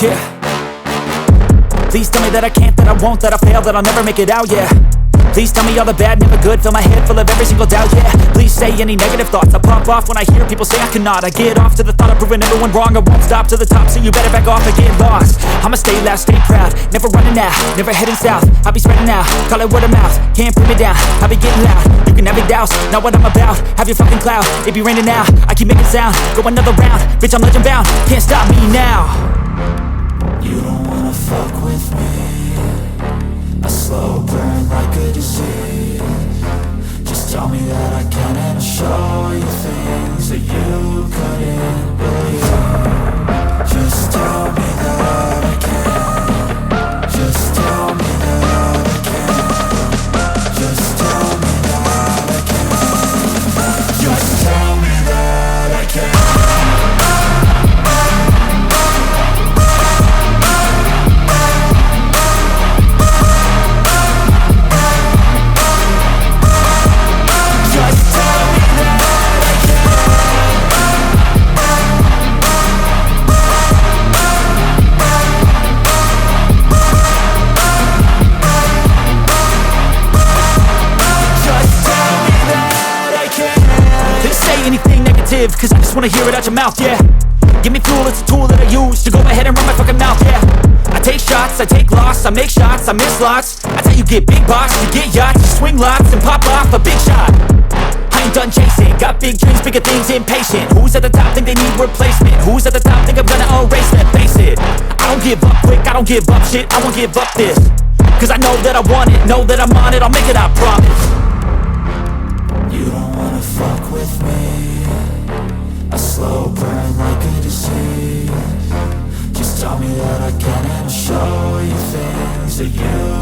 yeah. Please tell me that I can't, that I won't, that I'll fail, that I'll never make it out, yeah. Please tell me all the bad, never good, fill my head full of every single doubt, yeah. Please say any negative thoughts, I pop off when I hear people say I cannot. I get off to the thought of proving everyone wrong, I won't stop to the top, so you better back off and get lost. I'ma stay loud, stay proud, never running out, never heading south. I'll be spreading out, call it word of mouth, can't put me down, I'll be getting loud. You can have your doubts, not what I'm about, have your fucking clout, it be raining now, I keep making sound, go another round, bitch I'm legend bound, can't stop me now. You don't wanna fuck with me, a slow burn like a disease. Just tell me that I can and I'll show you things that you couldn't believe. Just tell me that I can. Just tell me that I can. Just tell me that I can. Just tell me that I can. Anything negative, cause I just wanna hear it out your mouth, yeah. Give me fuel, it's a tool that I use to go ahead and run my fucking mouth, yeah. I take shots, I take loss, I make shots, I miss lots. That's how you get big box, you get yachts, you swing lots and pop off a big shot. I ain't done chasing, got big dreams, bigger things, impatient. Who's at the top think they need replacement? Who's at the top think I'm gonna erase them? Face it, I don't give up quick, I don't give up shit, I won't give up this. Cause I know that I want it, know that I'm on it, I'll make it, I promise. You don't wanna fuck with me, a slow burn like a disease. Just tell me that I can and I'll show you things that you